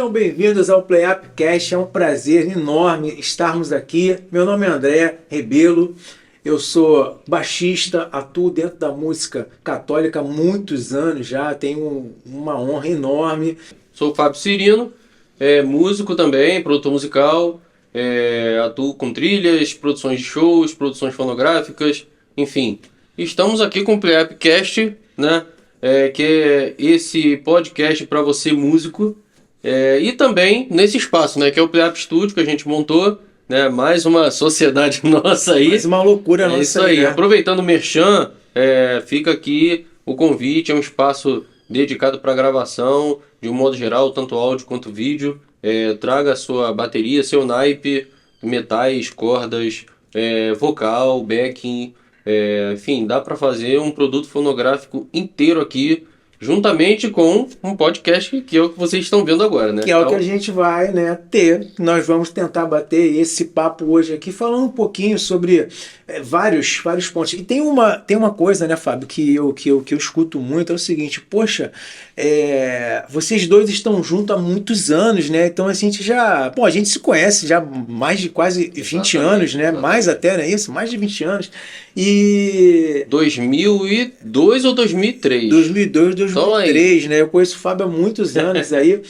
Sejam bem-vindos ao Play Upcast, é um prazer enorme estarmos aqui. Meu nome é André Rebelo, eu sou baixista, atuo dentro da música católica há muitos anos já, tenho uma honra enorme. Sou o Fábio Cirino, músico também, produtor musical, atuo com trilhas, produções de shows, produções fonográficas, enfim. Estamos aqui com o Play Upcast, né? Que é esse podcast para você músico, e também nesse espaço, né, que é o Play Up Studio que a gente montou, né, mais uma sociedade nossa aí. Mais uma loucura nossa. Isso aí, né? Aproveitando o merchan, fica aqui o convite, é um espaço dedicado para gravação, de um modo geral, tanto áudio quanto vídeo. Traga a sua bateria, seu naipe, metais, cordas, vocal, backing, enfim, dá para fazer um produto fonográfico inteiro aqui, juntamente com um podcast que é o que vocês estão vendo agora, né? Que é o que a gente vai, né, ter. Nós vamos tentar bater esse papo hoje aqui, falando um pouquinho sobre vários pontos. E tem uma coisa, né, Fábio, que eu escuto muito, é o seguinte: poxa, vocês dois estão juntos há muitos anos, né? Então a gente a gente se conhece já há mais de quase 20 anos, né? Exatamente. Mais até, né? Isso, mais de 20 anos. E 2002 ou 2003? 2002, 2003, né? Eu conheço o Fábio há muitos anos aí.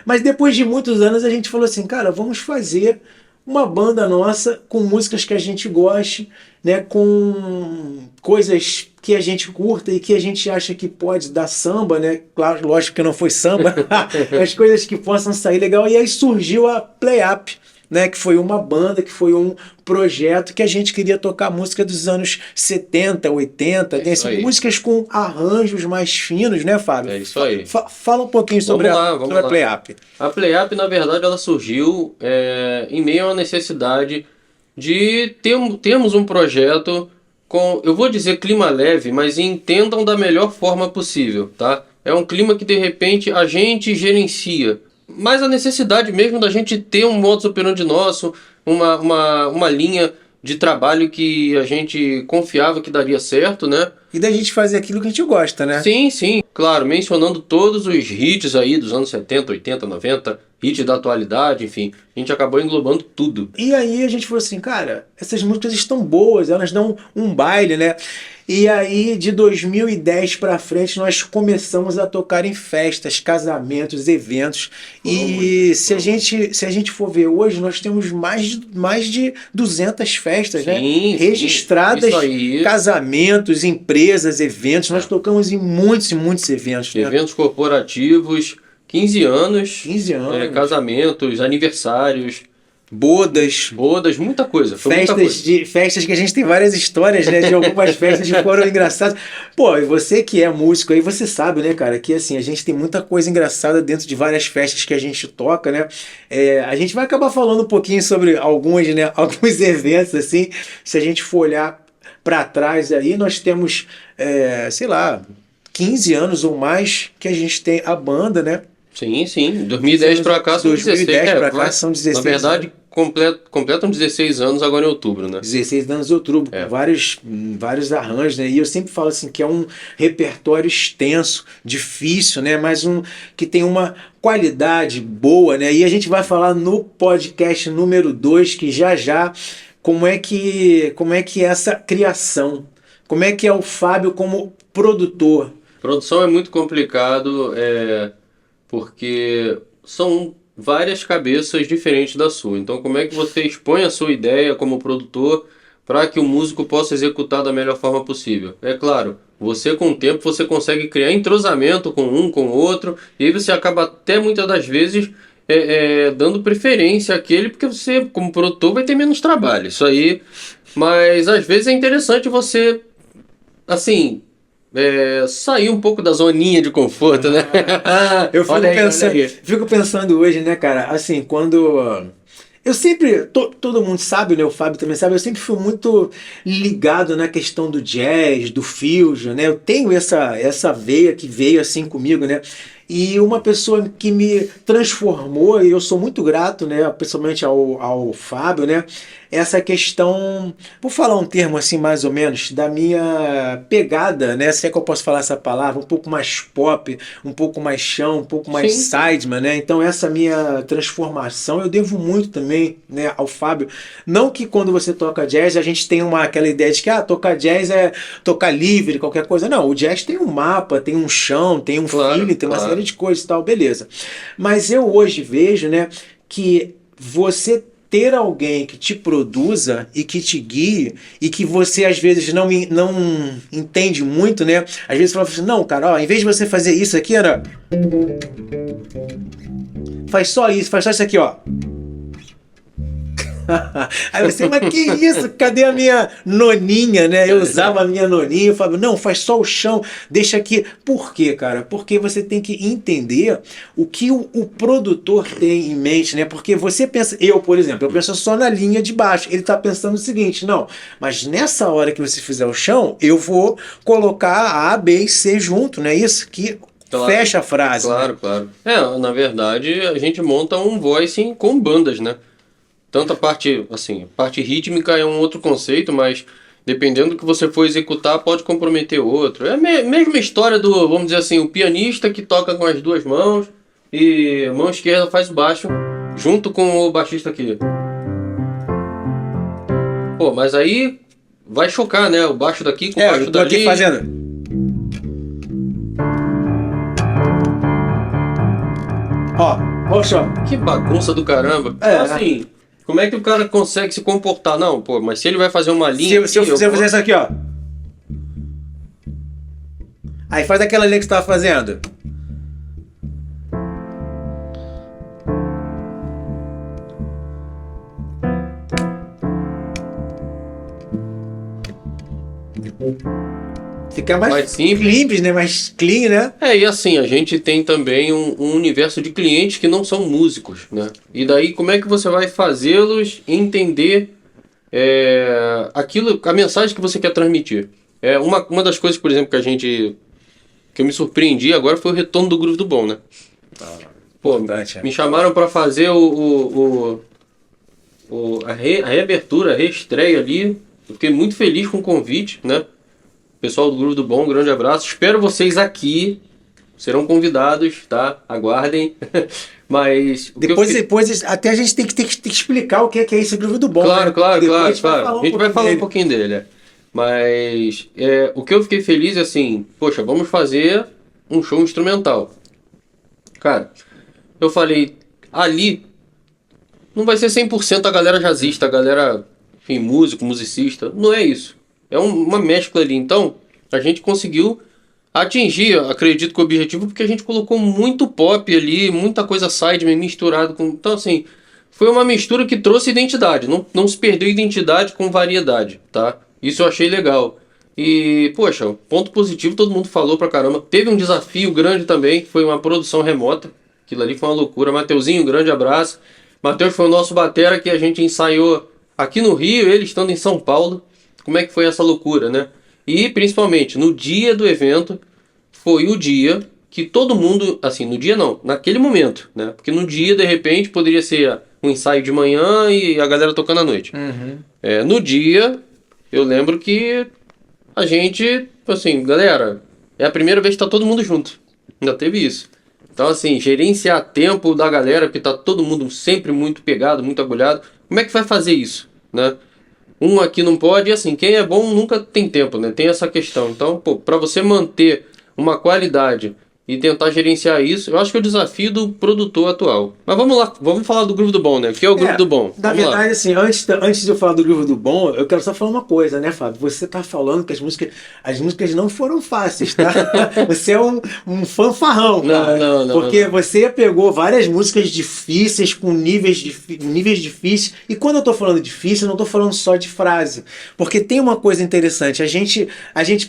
Mas depois de muitos anos a gente falou assim, cara, vamos fazer uma banda nossa com músicas que a gente goste, né? Com coisas que a gente curta e que a gente acha que pode dar samba, né? Claro, lógico que não foi samba, as coisas que possam sair legal. E aí surgiu a Play Up, né, que foi uma banda, que foi um projeto que a gente queria tocar música dos anos 70, 80, músicas com arranjos mais finos, né, Fábio? É isso aí. Fala um pouquinho sobre a Play Up. A Play Up, na verdade, ela surgiu em meio à necessidade de termos um projeto com, eu vou dizer clima leve, mas entendam da melhor forma possível, tá? É um clima que, de repente, a gente gerencia, mas a necessidade mesmo da gente ter um modus operandi nosso, uma linha de trabalho que a gente confiava que daria certo, né? E da gente fazer aquilo que a gente gosta, né? Sim, claro, mencionando todos os hits aí dos anos 70, 80, 90, hits da atualidade, enfim, a gente acabou englobando tudo. E aí a gente falou assim, cara, essas músicas estão boas, elas dão um baile, né? E aí, de 2010 pra frente, nós começamos a tocar em festas, casamentos, eventos. Se a gente for ver hoje, nós temos mais de 200 festas, né? Registradas, casamentos, empresas, eventos. Nós tocamos em muitos e muitos eventos. Né? Eventos corporativos, 15 anos. Casamentos, aniversários. Bodas, muita coisa. Festas que a gente tem várias histórias, né? De algumas festas que foram engraçadas. Pô, e você que é músico aí, você sabe, né, cara? Que assim, a gente tem muita coisa engraçada dentro de várias festas que a gente toca, né? A gente vai acabar falando um pouquinho sobre alguns eventos, assim. Se a gente for olhar para trás aí, nós temos, 15 anos ou mais que a gente tem a banda, né? Sim. 2010 para cá são 16. 2010 para cá são 16. Na verdade, completam 16 anos agora em outubro, né? 16 anos em outubro, vários arranjos, né? E eu sempre falo assim que é um repertório extenso, difícil, né? Mas que tem uma qualidade boa, né? E a gente vai falar no podcast número 2, que já como é que é essa criação, como é que é o Fábio como produtor. Produção é muito complicado, porque são várias cabeças diferentes da sua. Então, como é que você expõe a sua ideia como produtor para que o músico possa executar da melhor forma possível? É claro, você com o tempo você consegue criar entrosamento com um, com o outro, e aí você acaba até muitas das vezes dando preferência àquele, porque você, como produtor, vai ter menos trabalho. Isso aí, mas às vezes é interessante você, assim, sair um pouco da zoninha de conforto, né? Eu fico pensando hoje, né, cara, assim, quando eu sempre, todo mundo sabe, né, o Fábio também sabe, eu sempre fui muito ligado na questão do jazz, do fusion, né, eu tenho essa veia que veio assim comigo, né, E uma pessoa que me transformou, e eu sou muito grato, né, principalmente ao Fábio, né, essa questão, vou falar um termo assim mais ou menos, da minha pegada, né, se é que eu posso falar essa palavra, um pouco mais pop, um pouco mais chão, um pouco mais Sim. sideman, né, então essa minha transformação eu devo muito também, né, ao Fábio. Não que quando você toca jazz a gente tem aquela ideia de que tocar jazz é tocar livre, qualquer coisa. Não, o jazz tem um mapa, tem um chão, tem um feeling, tem uma série de coisas e tal, beleza. Mas eu hoje vejo, né, que você ter alguém que te produza e que te guie e que você às vezes não entende muito, né? Às vezes você fala assim, não, cara, ó, em vez de você fazer isso aqui, era... faz só isso aqui, ó. Aí você, mas que isso? Cadê a minha noninha, né? Eu usava a minha noninha, eu falava, não, faz só o chão, deixa aqui. Por quê, cara? Porque você tem que entender o que o produtor tem em mente, né? Porque você pensa, por exemplo, eu penso só na linha de baixo. Ele tá pensando o seguinte, não, mas nessa hora que você fizer o chão, eu vou colocar A, B e C junto, não é isso? Que fecha a frase. Claro, né? Claro. Na verdade, a gente monta um voicing com bandas, né? Tanto a parte, assim, parte rítmica é um outro conceito, mas dependendo do que você for executar, pode comprometer outro. É a mesma história do, vamos dizer assim, o pianista que toca com as duas mãos e a mão esquerda faz o baixo junto com o baixista aqui. Pô, mas aí vai chocar, né? O baixo daqui com o baixo eu tô dali. aqui fazendo... Ó, só. Que bagunça do caramba. Então, assim, como é que o cara consegue se comportar? Não, pô, mas se ele vai fazer uma linha... Se eu fizer isso aqui, ó. Aí faz aquela linha que você tava fazendo. Fica mais simples, né? Mais clean, né? E assim, a gente tem também um universo de clientes que não são músicos, né? E daí, como é que você vai fazê-los entender aquilo, a mensagem que você quer transmitir? Uma das coisas, por exemplo, que eu me surpreendi agora foi o retorno do Groove do Bom, né? Pô, me chamaram para fazer a reabertura, a reestreia ali. Eu fiquei muito feliz com o convite, né? Pessoal do Groove do Bom, um grande abraço. Espero vocês aqui. Serão convidados, tá? Aguardem. Mas... Depois até a gente tem que explicar o que é esse Groove do Bom. Claro, né? claro. A gente vai falar um pouquinho dele. Mas o que eu fiquei feliz é assim, poxa, vamos fazer um show instrumental. Cara, eu falei, ali não vai ser 100% a galera jazzista, a galera, enfim, musicista. Não é isso. É uma mescla ali. Então, a gente conseguiu atingir, acredito que o objetivo, porque a gente colocou muito pop ali, muita coisa sideman misturado com... Então, assim, foi uma mistura que trouxe identidade. Não se perdeu identidade com variedade, tá? Isso eu achei legal. E, poxa, ponto positivo, todo mundo falou pra caramba. Teve um desafio grande também, que foi uma produção remota. Aquilo ali foi uma loucura. Mateuzinho, grande abraço. Mateus foi o nosso batera que a gente ensaiou aqui no Rio, ele estando em São Paulo. Como é que foi essa loucura, né? E, principalmente, no dia do evento, foi o dia que todo mundo... Assim, no dia não, naquele momento, né? Porque no dia, de repente, poderia ser um ensaio de manhã e a galera tocando à noite. Uhum. No dia, eu lembro que a gente... Assim, galera, é a primeira vez que tá todo mundo junto. Ainda teve isso. Então, assim, gerenciar tempo da galera, porque tá todo mundo sempre muito pegado, muito agulhado. Como é que vai fazer isso, né? Um aqui não pode, e assim, quem é bom nunca tem tempo, né? Tem essa questão. Então, pô, pra você manter uma qualidade e tentar gerenciar isso, eu acho que é o desafio do produtor atual. Mas vamos lá, vamos falar do Groove do Bom, né? O que é o Groove do Bom? Na verdade, assim, antes de eu falar do Groove do Bom, eu quero só falar uma coisa, né, Fábio? Você tá falando que as músicas não foram fáceis, tá? Você é um fanfarrão, cara. Não. Porque você pegou várias músicas difíceis, com níveis difíceis, e quando eu tô falando difícil, eu não tô falando só de frase. Porque tem uma coisa interessante, a gente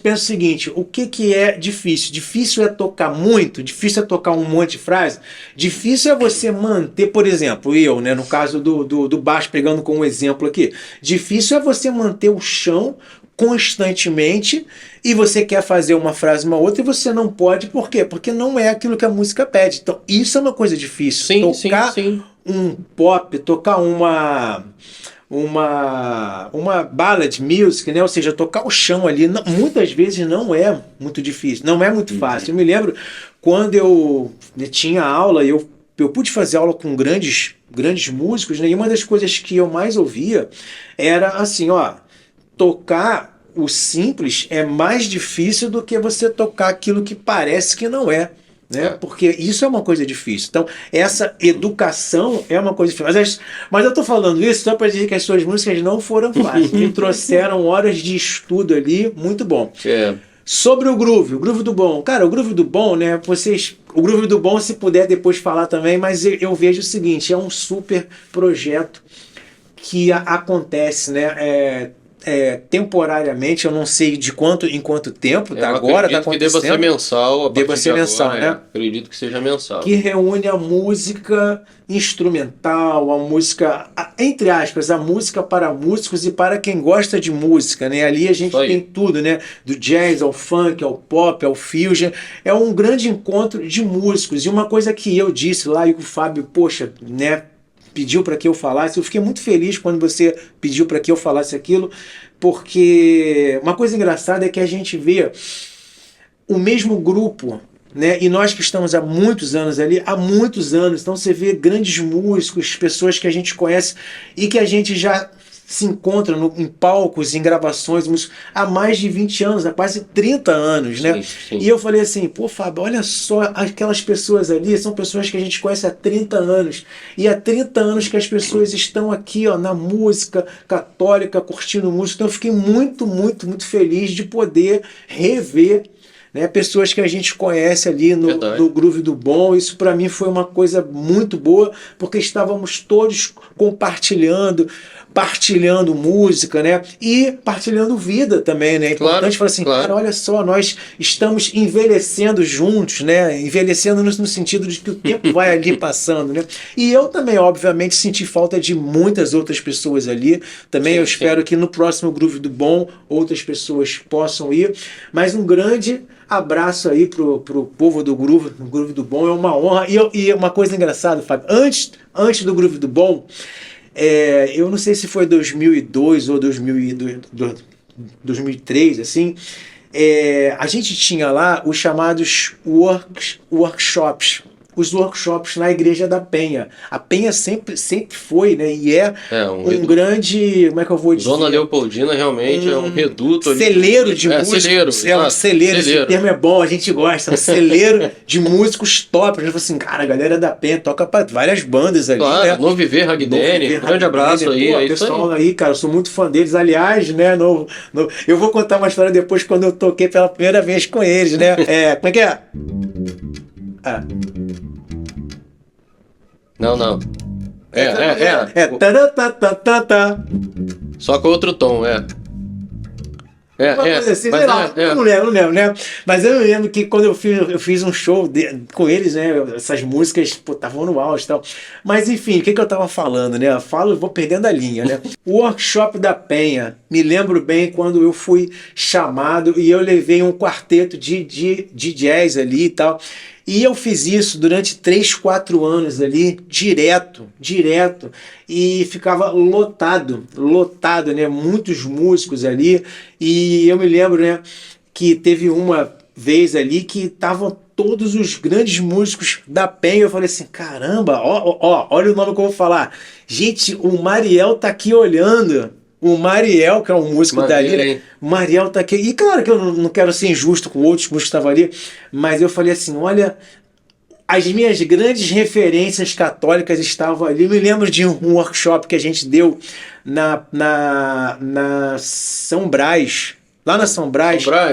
pensa o seguinte, o que é difícil? Difícil é tocar muito, difícil é tocar um monte de frase, difícil é você manter, por exemplo, eu, né, no caso do baixo, pegando como exemplo aqui, difícil é você manter o chão constantemente e você quer fazer uma frase, uma outra, e você não pode. Por quê? Porque não é aquilo que a música pede. Então, isso é uma coisa difícil. Sim, tocar sim. um pop, tocar uma ballad music, né? Ou seja, tocar o chão ali, muitas vezes não é muito difícil, não é muito fácil. Eu me lembro quando eu tinha aula, eu pude fazer aula com grandes músicos, né? E uma das coisas que eu mais ouvia era assim, ó, tocar o simples é mais difícil do que você tocar aquilo que parece que não é. Né? Porque isso é uma coisa difícil. Então, essa educação é uma coisa difícil. Mas eu estou falando isso só para dizer que as suas músicas não foram fáceis. Me trouxeram horas de estudo ali, muito bom. Sobre o Groove do Bom. Cara, o Groove do Bom, né? O Groove do Bom, se puder depois falar também, mas eu vejo o seguinte: é um super projeto que acontece, né? Temporariamente, eu não sei em quanto tempo, tá agora, tá acontecendo. Que deva ser mensal. Deva ser mensal, né? Acredito que seja mensal. Que reúne a música instrumental, a música, entre aspas, a música para músicos e para quem gosta de música, né? Ali a gente tem tudo, né? Do jazz ao funk, ao pop, ao fusion. É um grande encontro de músicos. E uma coisa que eu disse lá e o Fábio, poxa, né? Pediu para que eu falasse. Eu fiquei muito feliz quando você pediu para que eu falasse aquilo, porque uma coisa engraçada é que a gente vê o mesmo grupo, né? E nós que estamos há muitos anos ali, há muitos anos, então você vê grandes músicos, pessoas que a gente conhece e que a gente já se encontra em palcos, em gravações, há mais de 20 anos, há quase 30 anos, né? Sim. E eu falei assim, pô, Fábio, olha só, aquelas pessoas ali são pessoas que a gente conhece há 30 anos. E há 30 anos que as pessoas estão aqui, ó, na música católica, curtindo música. Então eu fiquei muito, muito, muito feliz de poder rever, né, pessoas que a gente conhece ali no Groove do Bom. Isso para mim foi uma coisa muito boa, porque estávamos todos partilhando música, né? E partilhando vida também, né? É importante falar assim, cara, olha só, nós estamos envelhecendo juntos, né? Envelhecendo no sentido de que o tempo vai ali passando, né? E eu também, obviamente, senti falta de muitas outras pessoas ali. Também eu espero que no próximo Groove do Bom outras pessoas possam ir. Mas um grande abraço aí pro povo do Groove do Bom. É uma honra. E uma coisa engraçada, Fábio, antes do Groove do Bom, eu não sei se foi 2002 ou 2003, assim, a gente tinha lá os chamados workshops. Os workshops na Igreja da Penha. A Penha sempre foi, né? E um grande, como é que eu vou dizer? Zona Leopoldina realmente é um reduto. Celeiro de músicos. Um celeiro. Esse termo é bom, a gente gosta. Um celeiro de músicos top. A gente falou assim, cara, a galera da Penha toca para várias bandas ali. Claro, né? No Viver Ragdeni. Grande abraço aí. Pô, pessoal aí, cara, eu sou muito fã deles. Aliás, né? Eu vou contar uma história depois quando eu toquei pela primeira vez com eles, né? Como é que é? Não. Só com outro tom, Assim, não lembro, né? Mas eu lembro que quando eu fiz um show com eles, né? Essas músicas estavam no auge e tal. Mas enfim, o que eu tava falando, né? Vou perdendo a linha, né? O workshop da Penha, me lembro bem quando eu fui chamado e eu levei um quarteto de jazz ali e tal. E eu fiz isso durante 3, 4 anos ali, direto, e ficava lotado, né? Muitos músicos ali, e eu me lembro, né, que teve uma vez ali que estavam todos os grandes músicos da Penha. Eu falei assim, caramba, olha o nome que eu vou falar. Gente, o Mariel tá aqui olhando. O Mariel, que é um músico dali, Mariel tá aqui. E claro que eu não quero ser injusto com outros músicos que estavam ali, mas eu falei assim, olha, as minhas grandes referências católicas estavam ali. Eu me lembro de um workshop que a gente deu na São Brás. Lá na São Brás. Lá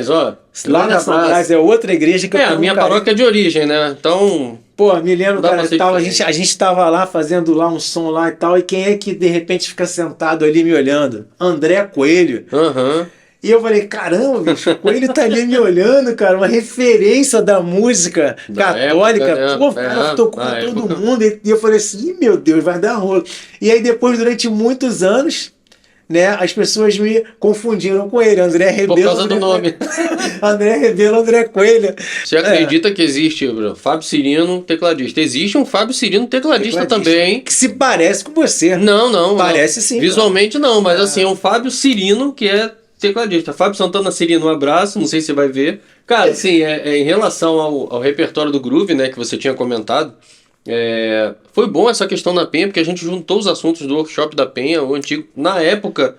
na São Brás é outra igreja que eu a minha paróquia é de origem, né? Então... Pô, me lembro, cara, a gente tava lá fazendo lá um som lá e tal, e quem é que de repente fica sentado ali me olhando? André Coelho. E eu falei, caramba, bicho, o Coelho tá ali me olhando, cara, uma referência da música católica. Época, pô, o cara tocou com todo mundo. E eu falei assim, meu Deus, vai dar rolo. E aí depois, durante muitos anos, né, as pessoas me confundiram com ele, André Rebelo. Por causa do nome. André Rebelo, André Coelho. Você acredita que existe, Fábio Cirino, tecladista? Existe um Fábio Cirino, tecladista também. Que se parece com você. Não. Parece sim. Visualmente não, mas assim, é um Fábio Cirino que é tecladista. Fábio Santana Cirino, um abraço, não sei se você vai ver. Cara, assim, em relação ao repertório do Groove, né, que você tinha comentado, foi bom essa questão da Penha, porque a gente juntou os assuntos do workshop da Penha, o antigo. Na época,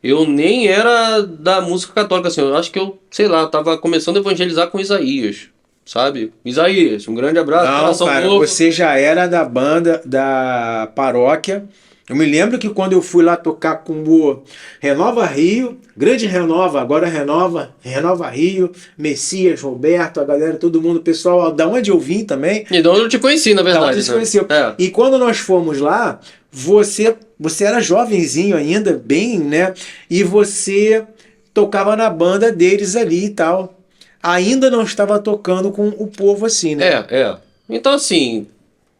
eu nem era da música católica, assim, eu acho que eu, sei lá, tava começando a evangelizar com Isaías, sabe? Isaías, um grande abraço. Não, cara, você já era da banda, da paróquia. Eu me lembro que quando eu fui lá tocar com o Renova Rio, grande Renova, agora Renova Rio, Messias, Roberto, a galera, todo mundo, o pessoal, da onde eu vim também. E de onde eu te conheci, na verdade. Da onde você conheceu. E quando nós fomos lá, você era jovenzinho ainda, bem, né? E você tocava na banda deles ali e tal. Ainda não estava tocando com o povo assim, né? Então, assim,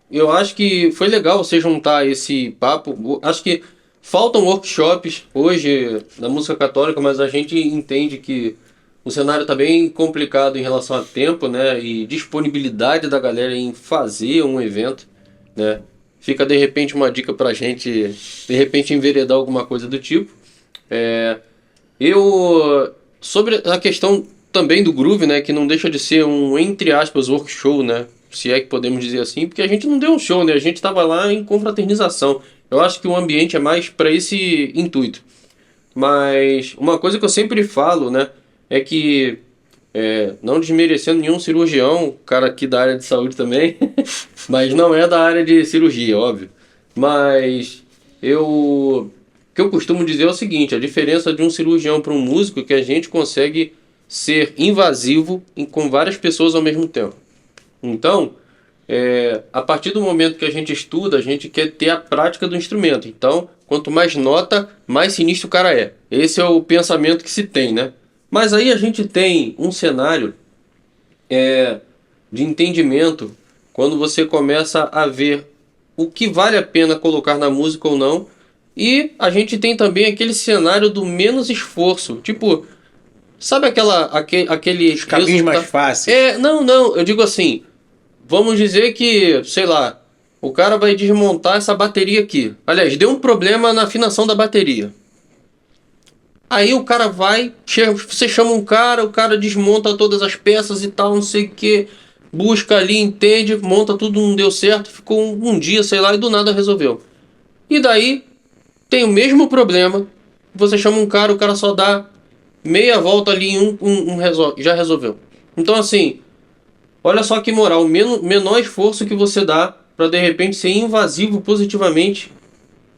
eu acho que foi legal você juntar esse papo. Acho que faltam workshops hoje na música católica, mas a gente entende que o cenário está bem complicado em relação a tempo, né? E disponibilidade da galera em fazer um evento, né? Fica, de repente, uma dica pra gente, de repente, enveredar alguma coisa do tipo. Sobre a questão também do Groove, né? Que não deixa de ser um, entre aspas, workshop, né? Se é que podemos dizer assim, porque a gente não deu um show, né? A gente estava lá em confraternização. Eu acho que o ambiente é mais para esse intuito. Mas uma coisa que eu sempre falo, né? É que, não desmerecendo nenhum cirurgião, cara aqui da área de saúde também, mas não é da área de cirurgia, óbvio. Mas o que eu costumo dizer é o seguinte: a diferença de um cirurgião para um músico é que a gente consegue ser invasivo com várias pessoas ao mesmo tempo. Então, a partir do momento que a gente estuda, a gente quer ter a prática do instrumento. Então, quanto mais nota, mais sinistro o cara é. Esse é o pensamento que se tem, né? Mas aí a gente tem um cenário de entendimento quando você começa a ver o que vale a pena colocar na música ou não. E a gente tem também aquele cenário do menos esforço. Tipo, sabe aquele... Os caminhos mais fáceis. Não, eu digo assim... Vamos dizer que, sei lá, o cara vai desmontar essa bateria aqui. Aliás, deu um problema na afinação da bateria. Aí o cara vai, você chama um cara, o cara desmonta todas as peças e tal, não sei o que, busca ali, entende, monta tudo, não deu certo, ficou um dia, sei lá, e do nada resolveu. E daí, tem o mesmo problema, você chama um cara, o cara só dá meia volta ali em já resolveu. Então assim... Olha só que moral, o menor esforço que você dá para de repente ser invasivo positivamente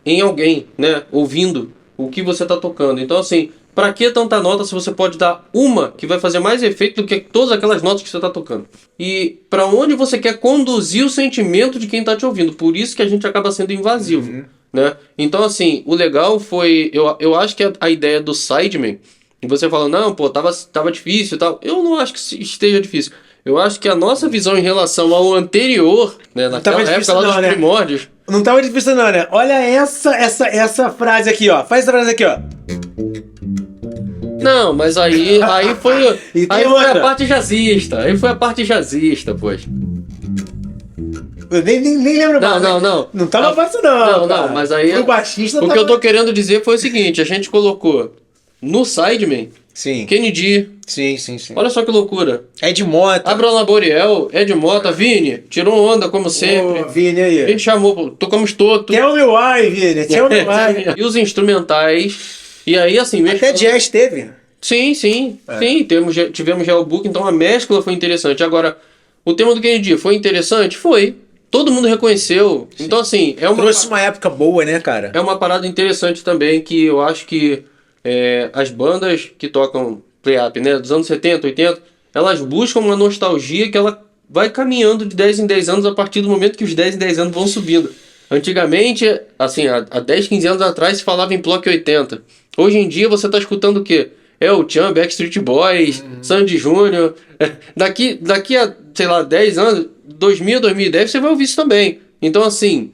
em alguém, né? Ouvindo o que você está tocando. Então assim, para que tanta nota se você pode dar uma que vai fazer mais efeito do que todas aquelas notas que você está tocando? E para onde você quer conduzir o sentimento de quem está te ouvindo? Por isso que a gente acaba sendo invasivo, né? Então assim, o legal foi, eu acho que a ideia do Sidemen, e você fala, não, pô, tava difícil e tal. Eu não acho que esteja difícil. Eu acho que a nossa visão em relação ao anterior, né, naquela época lá dos primórdios... Não tava difícil não, né? Olha essa frase aqui, ó. Faz essa frase aqui, ó. Não, mas aí foi... aí foi a parte jazzista. Aí foi a parte jazzista, pois. Eu nem lembro mais. Não tava fácil não. Não, mas aí... O baixista que eu tô querendo dizer foi o seguinte, a gente colocou no Sidemen... Sim. Kennedy. Sim. Olha só que loucura. Ed Mota. Abraham Laboriel, Ed Mota, Vini. Tirou onda, como sempre. Vini aí. A gente chamou, tocamos Toto. Tell Me Why, Vini. Tell Me Why. E os instrumentais. E aí, assim... Até jazz teve. Sim. Sim, tivemos já o book, então a mescla foi interessante. Agora, o tema do Kennedy foi interessante? Foi. Todo mundo reconheceu. Sim. Então, assim... trouxe uma época boa, né, cara? É uma parada interessante também, que eu acho que... as bandas que tocam play-up, né, dos anos 70, 80, elas buscam uma nostalgia que ela vai caminhando de 10 em 10 anos a partir do momento que os 10 em 10 anos vão subindo. Antigamente, assim, há 10, 15 anos atrás se falava em Block 80. Hoje em dia você está escutando o quê? O Tchan, Backstreet Boys, Sandy Júnior. Daqui a, sei lá, 10 anos, 2000, 2010, você vai ouvir isso também. Então, assim,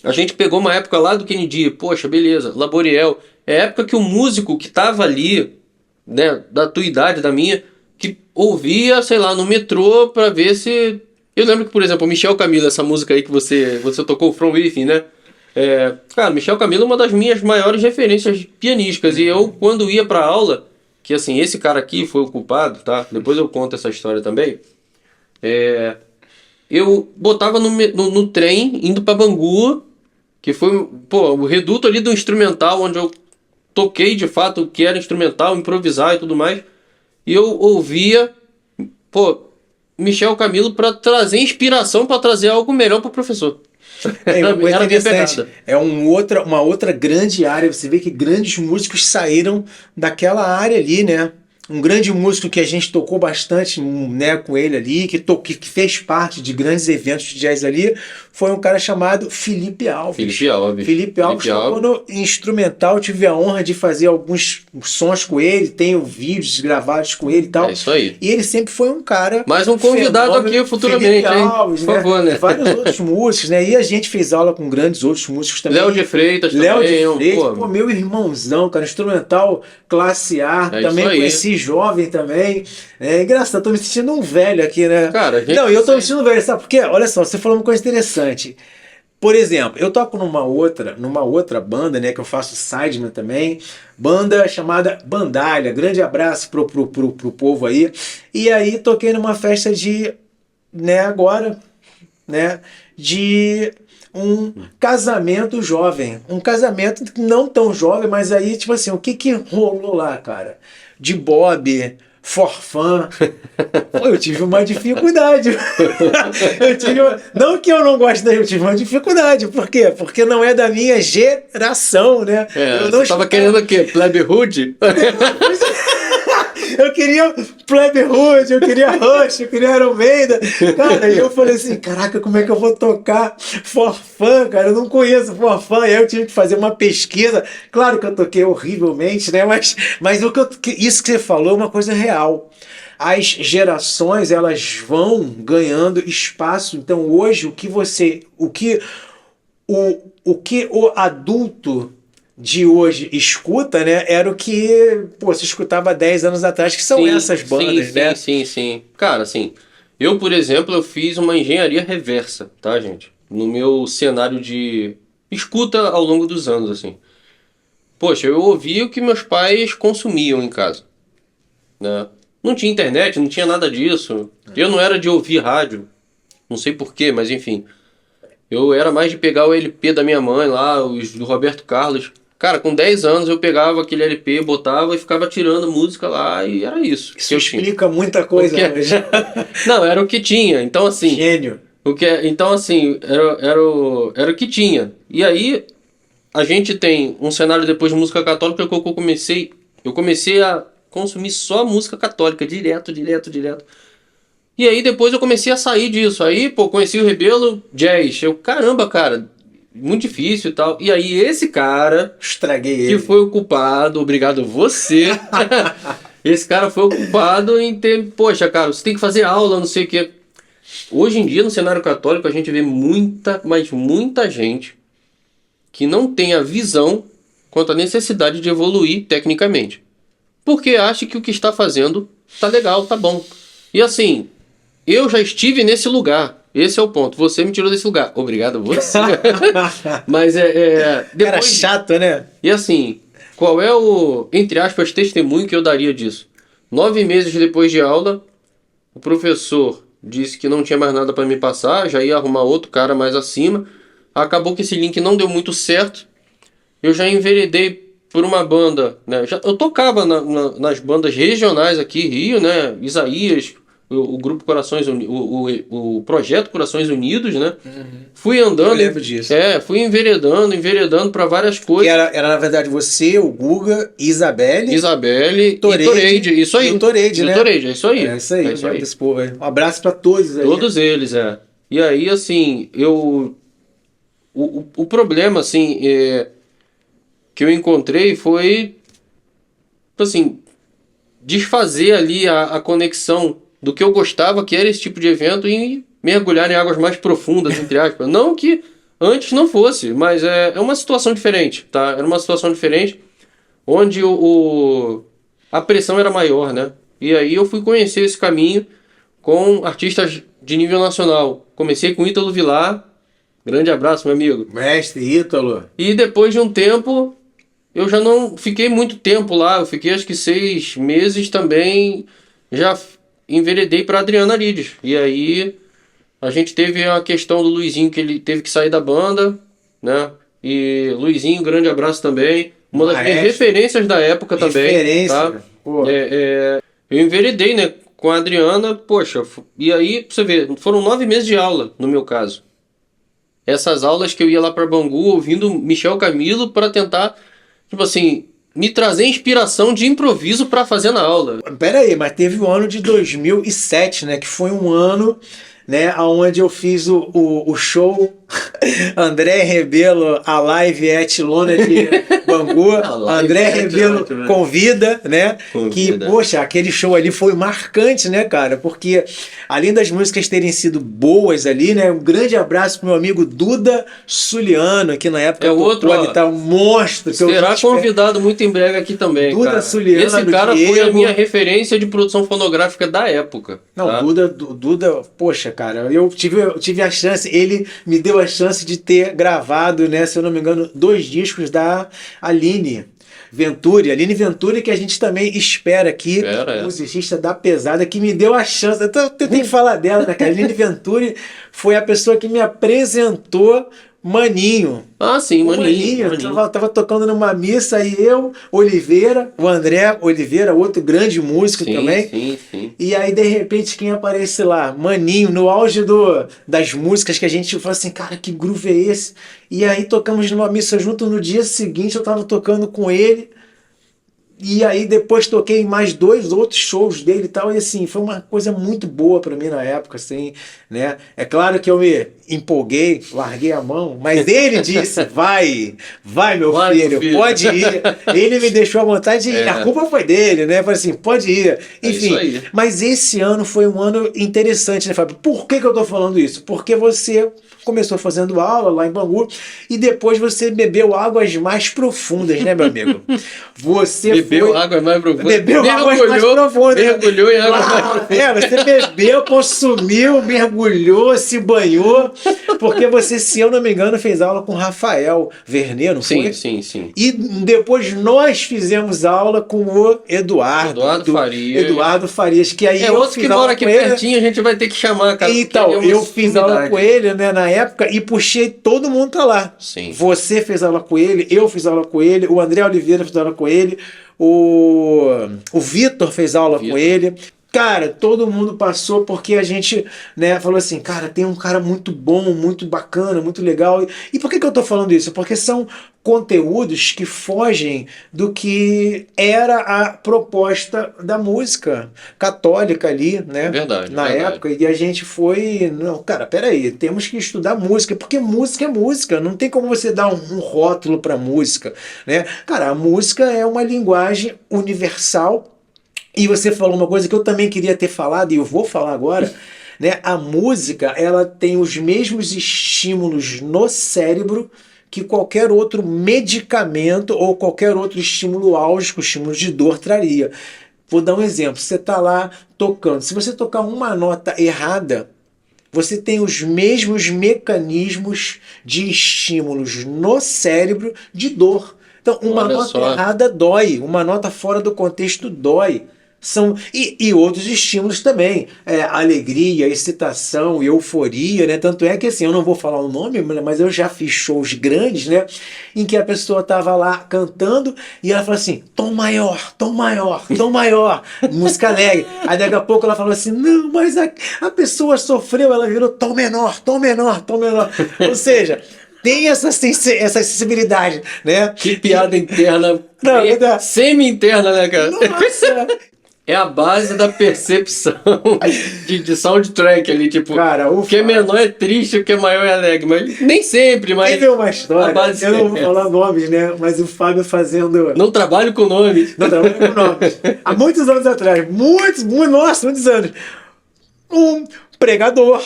a gente pegou uma época lá do Kennedy, poxa, beleza, Laboriel, É a época que o músico que tava ali, né, da tua idade, da minha, que ouvia, sei lá, no metrô pra ver se... Eu lembro que, por exemplo, o Michel Camilo, essa música aí que você tocou, From Within, né? Cara, Michel Camilo é uma das minhas maiores referências pianísticas. E eu, quando ia pra aula, que assim, esse cara aqui foi o culpado, tá? Depois eu conto essa história também. Eu botava no trem, indo pra Bangu, que foi, pô, o reduto ali do instrumental, onde eu toquei de fato o que era instrumental, improvisar e tudo mais. E eu ouvia, pô, Michel Camilo para trazer inspiração, para trazer algo melhor para o professor. Uma coisa interessante, uma outra grande área. Você vê que grandes músicos saíram daquela área ali, né? Um grande músico que a gente tocou bastante, né, com ele ali, que fez parte de grandes eventos de jazz ali, foi um cara chamado Felipe Alves. Felipe Alves tocou no instrumental, tive a honra de fazer alguns sons com ele, tenho vídeos gravados com ele e tal. É isso aí. E ele sempre foi um cara... Mais um convidado aqui futuramente, Felipe Alves, por favor, né? Vários outros músicos, né? E a gente fez aula com grandes outros músicos também. Léo de Freitas também. Pô, meu irmãozão, cara, instrumental classe A, também conheci jovem também. É engraçado, tô me sentindo um velho aqui, né? Cara, não, eu tô me sentindo velho, sabe por quê? Olha só, você falou uma coisa interessante. Por exemplo, eu toco numa outra banda, né, que eu faço sideman também, banda chamada Bandalha. Grande abraço pro povo aí. E aí toquei numa festa de, né, agora, né, de um casamento jovem. Um casamento não tão jovem, mas aí, tipo assim, o que rolou lá, cara? De Bob, Forfã. Pô, eu tive uma dificuldade. Não que eu não goste daí, eu tive uma dificuldade. Por quê? Porque não é da minha geração, né? Eu não estava querendo o quê? Plebe Hood? Eu queria Plebe Hood, eu queria Rush, eu queria Iron Maiden. Cara, eu falei assim, caraca, como é que eu vou tocar Forfã, cara? Eu não conheço Forfã. E aí eu tive que fazer uma pesquisa. Claro que eu toquei horrivelmente, né? Mas isso que você falou é uma coisa real. As gerações, elas vão ganhando espaço. Então hoje, o que o adulto de hoje escuta, né, era o que, pô, se escutava 10 anos atrás, que são essas bandas, né? Sim. Cara, assim, eu, por exemplo, eu fiz uma engenharia reversa, tá, gente? No meu cenário de escuta ao longo dos anos, assim. Poxa, eu ouvia o que meus pais consumiam em casa, né? Não tinha internet, não tinha nada disso. Eu não era de ouvir rádio, não sei porquê, mas enfim. Eu era mais de pegar o LP da minha mãe lá, os do Roberto Carlos. Cara, com 10 anos eu pegava aquele LP, botava e ficava tirando música lá e era isso. Isso explica muita coisa hoje. Não, era o que tinha. Então, assim... Gênio. Então, assim, era o que tinha. E aí, a gente tem um cenário depois de música católica que eu comecei a consumir só música católica, direto. E aí depois eu comecei a sair disso. Aí, pô, conheci o Rebelo, jazz. Caramba, cara... Muito difícil e tal. E aí esse cara... Estraguei que ele. foi o culpado, obrigado você. Esse cara foi o culpado em ter... Poxa, cara, você tem que fazer aula, não sei o quê. Hoje em dia, no cenário católico, a gente vê muita gente que não tem a visão quanto à necessidade de evoluir tecnicamente. Porque acha que o que está fazendo tá legal, tá bom. E assim, eu já estive nesse lugar. Esse é o ponto. Você me tirou desse lugar. Obrigado, você. Mas depois... Era chato, né? E assim, qual é o, entre aspas, testemunho que eu daria disso? 9 meses depois de aula, o professor disse que não tinha mais nada para me passar, já ia arrumar outro cara mais acima. Acabou que esse link não deu muito certo. Eu já enveredei por uma banda, né? Eu tocava nas bandas regionais aqui, Rio, né? Isaías... O grupo Corações Unidos, o projeto Corações Unidos, né? Uhum. Fui andando. Eu lembro disso. Fui enveredando para várias coisas. Era na verdade você, o Guga, Isabelle e Toreide. Isso aí. Toreide, né? Toreide, é isso aí. É isso aí. Desse povo aí. Um abraço para todos aí. Todos eles, E aí, assim, o problema, assim, que eu encontrei foi, assim, desfazer ali a conexão do que eu gostava, que era esse tipo de evento, e mergulhar em águas mais profundas, entre aspas. Não que antes não fosse, mas é uma situação diferente, tá? Era uma situação diferente. onde a pressão era maior, né? E aí eu fui conhecer esse caminho com artistas de nível nacional. Comecei com Ítalo Vilar, grande abraço, meu amigo. Mestre Ítalo. E depois de um tempo, eu já não fiquei muito tempo lá, eu fiquei acho que 6 meses também, já enveredei para Adriana Arides. E aí a gente teve a questão do Luizinho, que ele teve que sair da banda, né? E Luizinho, grande abraço também. Uma das minhas referências da época também. Tá? Eu enveredei, né, com a Adriana, poxa, e aí, pra você ver, foram 9 meses de aula, no meu caso. Essas aulas que eu ia lá pra Bangu, ouvindo Michel Camilo para tentar, tipo assim, me trazer inspiração de improviso para fazer na aula. Pera aí, mas teve o ano de 2007, né, que foi um ano, né, onde eu fiz o show André Rebelo, a live at Lona de Bangu. André Rebelo convida, né? Que, poxa, aquele show ali foi marcante, né, cara? Porque além das músicas terem sido boas ali, né? Um grande abraço pro meu amigo Duda Suliano, que na época pode estar um monstro. Será convidado muito em breve aqui também. Duda cara. Suliano. Esse cara foi a minha referência de produção fonográfica da época. Não, tá? Duda, poxa, cara, eu tive a chance, ele me deu a chance de ter gravado, né, se eu não me engano, 2 discos da Aline Venturi, que a gente também espera aqui, musicista da pesada, que me deu a chance. Eu tenho que falar dela, né, cara? Aline Venturi foi a pessoa que me apresentou Maninho. Ah, sim, Maninho. Tava tocando numa missa e eu, Oliveira, o André Oliveira, outro grande músico também. Sim. E aí, de repente, quem aparece lá? Maninho, no auge das músicas que a gente falou assim, cara, que groove é esse? E aí tocamos numa missa junto, no dia seguinte eu tava tocando com ele. E aí depois toquei em mais 2 outros shows dele e tal, e assim, foi uma coisa muito boa pra mim na época, assim, né? É claro que eu me empolguei, larguei a mão, mas ele disse, vai meu filho, pode ir. Ele me deixou à vontade e a culpa foi dele, né? Falei assim, pode ir. Enfim, mas esse ano foi um ano interessante, né, Fábio? Por que eu tô falando isso? Porque você começou fazendo aula lá em Bangu e depois você bebeu águas mais profundas, né, meu amigo? Você bebeu águas mais profundas. Bebeu águas mais profundas. Mergulhou em águas mais profundas. Você bebeu, consumiu, mergulhou, se banhou, porque você, se eu não me engano, fez aula com Rafael Vernet, não foi? Sim. E depois nós fizemos aula com o Eduardo Farias, que aí outro que mora aqui pertinho, a gente vai ter que chamar, cara. Então, eu fiz aula com ele, né, na época, e puxei todo mundo pra lá. Sim. Você fez aula com ele, eu fiz aula com ele, o André Oliveira fez aula com ele, o Vitor fez aula com ele. Cara, todo mundo passou porque a gente, né, falou assim, cara, tem um cara muito bom, muito bacana, muito legal. E por que eu tô falando isso? Porque são conteúdos que fogem do que era a proposta da música católica ali, né? Na época. E a gente foi, não, cara, peraí, temos que estudar música, porque música é música, não tem como você dar um rótulo pra música, né? Cara, a música é uma linguagem universal. E você falou uma coisa que eu também queria ter falado, e eu vou falar agora, né? A música, ela tem os mesmos estímulos no cérebro que qualquer outro medicamento ou qualquer outro estímulo álgico, estímulo de dor traria. Vou dar um exemplo. Você está lá tocando. Se você tocar uma nota errada, você tem os mesmos mecanismos de estímulos no cérebro de dor. Então, uma nota errada dói, uma nota fora do contexto dói. E outros estímulos também, alegria, excitação, euforia, né? Tanto é que assim, eu não vou falar o nome, mas eu já fiz shows grandes, né? Em que a pessoa estava lá cantando e ela falou assim, tom maior, música alegre. Aí daqui a pouco ela falou assim, não, mas a pessoa sofreu, ela virou tom menor. Ou seja, tem essa sensibilidade, né? Que piada interna, semi-interna, né, cara? Nossa! É a base da percepção de soundtrack ali, tipo, cara, o que é menor é triste, o que é maior é alegre, mas nem sempre, mas... Teve uma história, eu não vou falar nomes, né, mas o Fábio fazendo... Não trabalho com nomes. Há muitos anos atrás, muitos anos, um pregador,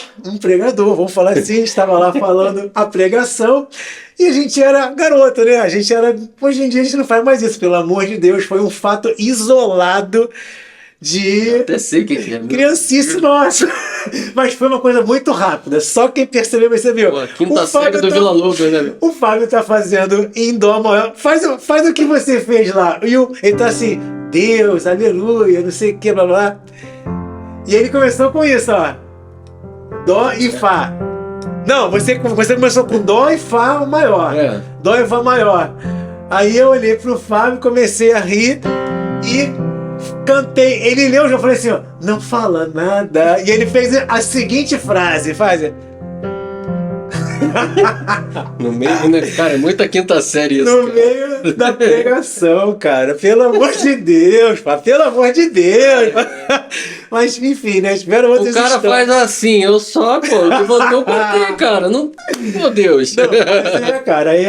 vamos falar assim, estava lá falando a pregação, e a gente era garoto, né? Hoje em dia a gente não faz mais isso, pelo amor de Deus, foi um fato isolado de até sei que é. Criancice nossa. Mas foi uma coisa muito rápida. Só quem percebeu. Pô, quinta série do Vila Lobos, né? O Fábio tá fazendo em dó maior. Faz o que você fez lá. Ele tá assim, Deus, aleluia, não sei o que, blá blá. E ele começou com isso, ó. Dó e Fá. Não, você começou com Dó e Fá maior. Dó e Fá maior. Aí eu olhei pro Fábio, comecei a rir e cantei. Ele leu, eu falei assim, ó, não fala nada. E ele fez a seguinte frase, no meio, né? Cara, é muita quinta série isso. No meio da pregação, cara. Pelo amor de Deus, pelo amor de Deus. Mas, enfim, né? Espero outras histórias. O cara faz assim, eu só, pô, eu contei, cara. Não, meu Deus. Não, mas cara, aí